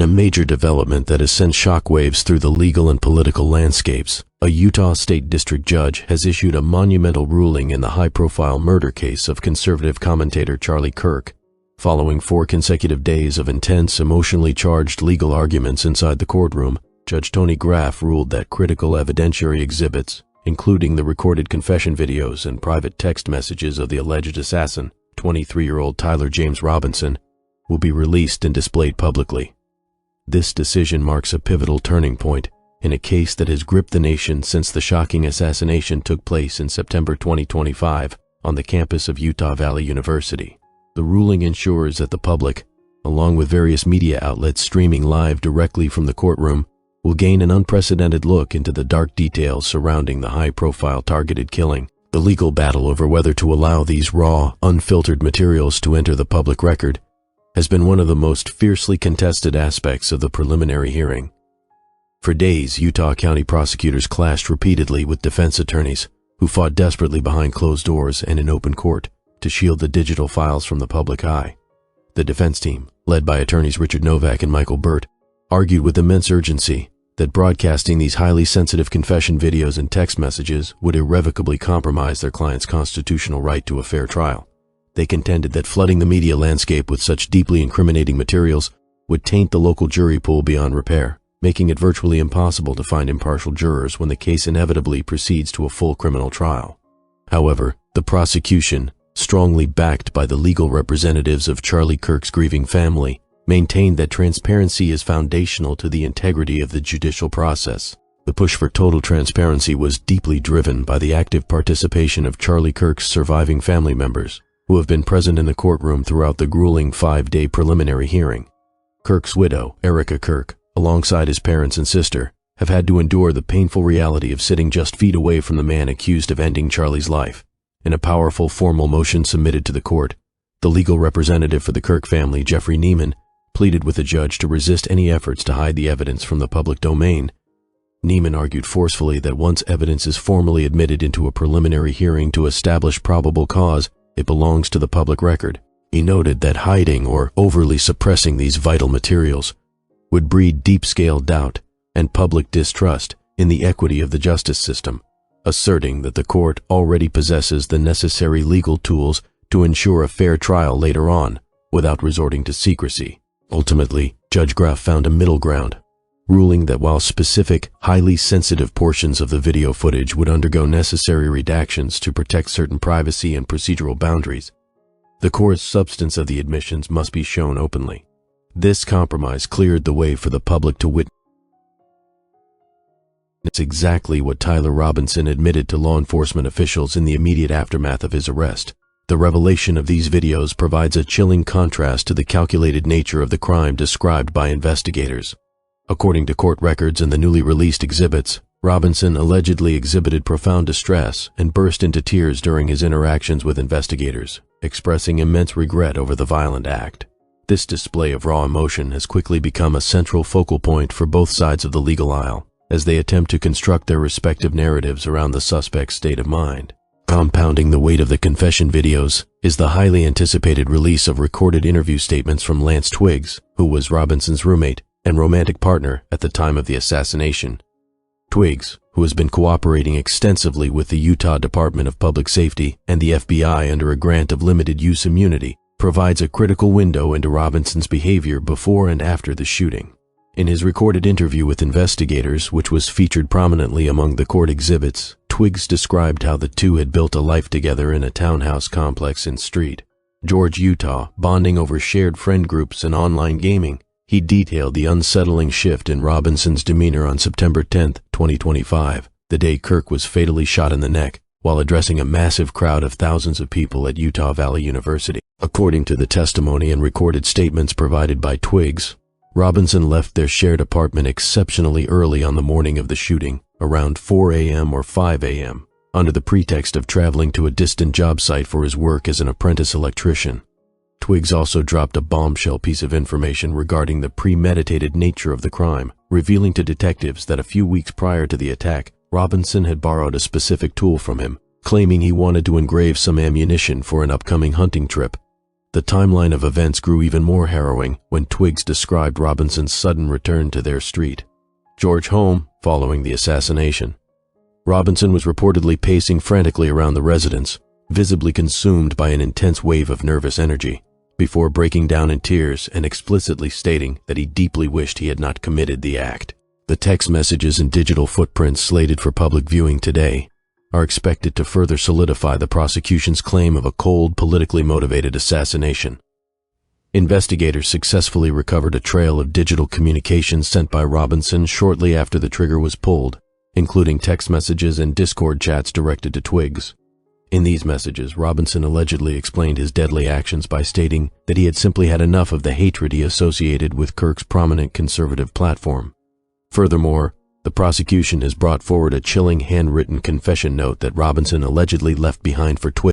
a major development that has sent shockwaves through the legal and political landscapes. A Utah State District Judge has issued a monumental ruling in the high-profile murder case of conservative commentator Charlie Kirk. Following 4 consecutive days of intense, emotionally charged legal arguments inside the courtroom, Judge Tony Graff ruled that critical evidentiary exhibits, including the recorded confession videos and private text messages of the alleged assassin, 23-year-old Tyler James Robinson, will be released and displayed publicly. This decision marks a pivotal turning point in a case that has gripped the nation since the shocking assassination took place in September 2025 on the campus of Utah Valley University. The ruling ensures that the public, along with various media outlets streaming live directly from the courtroom, will gain an unprecedented look into the dark details surrounding the high-profile targeted killing. The legal battle over whether to allow these raw, unfiltered materials to enter the public record has been one of the most fiercely contested aspects of the preliminary hearing. For days, Utah County prosecutors clashed repeatedly with defense attorneys who fought desperately behind closed doors and in open court to shield the digital files from the public eye. The defense team, led by attorneys Richard Novak and Michael Burt, argued with immense urgency that broadcasting these highly sensitive confession videos and text messages would irrevocably compromise their client's constitutional right to a fair trial. They contended that flooding the media landscape with such deeply incriminating materials would taint the local jury pool beyond repair, making it virtually impossible to find impartial jurors when the case inevitably proceeds to a full criminal trial. However, the prosecution, strongly backed by the legal representatives of Charlie Kirk's grieving family, maintained that transparency is foundational to the integrity of the judicial process. The push for total transparency was deeply driven by the active participation of Charlie Kirk's surviving family members, who have been present in the courtroom throughout the grueling 5-day preliminary hearing. Kirk's widow, Erica Kirk, alongside his parents and sister, have had to endure the painful reality of sitting just feet away from the man accused of ending Charlie's life. In a powerful formal motion submitted to the court, the legal representative for the Kirk family, Jeffrey Neiman, pleaded with the judge to resist any efforts to hide the evidence from the public domain. Neiman argued forcefully that once evidence is formally admitted into a preliminary hearing to establish probable cause, it belongs to the public record. He noted that hiding or overly suppressing these vital materials would breed deep-scale doubt and public distrust in the equity of the justice system, asserting that the court already possesses the necessary legal tools to ensure a fair trial later on without resorting to secrecy. Ultimately, Judge Graff found a middle ground, ruling that while specific, highly sensitive portions of the video footage would undergo necessary redactions to protect certain privacy and procedural boundaries, the core substance of the admissions must be shown openly. This compromise cleared the way for the public to witness. It's exactly what Tyler Robinson admitted to law enforcement officials in the immediate aftermath of his arrest. The revelation of these videos provides a chilling contrast to the calculated nature of the crime described by investigators. According to court records and the newly released exhibits, Robinson allegedly exhibited profound distress and burst into tears during his interactions with investigators, expressing immense regret over the violent act. This display of raw emotion has quickly become a central focal point for both sides of the legal aisle, as they attempt to construct their respective narratives around the suspect's state of mind. Compounding the weight of the confession videos is the highly anticipated release of recorded interview statements from Lance Twiggs, who was Robinson's roommate and romantic partner at the time of the assassination. Twiggs, who has been cooperating extensively with the Utah Department of Public Safety and the FBI under a grant of limited use immunity, provides a critical window into Robinson's behavior before and after the shooting. In his recorded interview with investigators, which was featured prominently among the court exhibits, Twiggs described how the two had built a life together in a townhouse complex in George, Utah, bonding over shared friend groups and online gaming. He detailed the unsettling shift in Robinson's demeanor on September 10, 2025, the day Kirk was fatally shot in the neck, while addressing a massive crowd of thousands of people at Utah Valley University. According to the testimony and recorded statements provided by Twiggs, Robinson left their shared apartment exceptionally early on the morning of the shooting, around 4 a.m. or 5 a.m., under the pretext of traveling to a distant job site for his work as an apprentice electrician. Twiggs also dropped a bombshell piece of information regarding the premeditated nature of the crime, revealing to detectives that a few weeks prior to the attack, Robinson had borrowed a specific tool from him, claiming he wanted to engrave some ammunition for an upcoming hunting trip. The timeline of events grew even more harrowing when Twiggs described Robinson's sudden return to their street, George home, following the assassination. Robinson was reportedly pacing frantically around the residence, visibly consumed by an intense wave of nervous energy, before breaking down in tears and explicitly stating that he deeply wished he had not committed the act. The text messages and digital footprints slated for public viewing today are expected to further solidify the prosecution's claim of a cold, politically motivated assassination. Investigators successfully recovered a trail of digital communications sent by Robinson shortly after the trigger was pulled, including text messages and Discord chats directed to Twiggs. In these messages, Robinson allegedly explained his deadly actions by stating that he had simply had enough of the hatred he associated with Kirk's prominent conservative platform. Furthermore, the prosecution has brought forward a chilling handwritten confession note that Robinson allegedly left behind for Twiggs.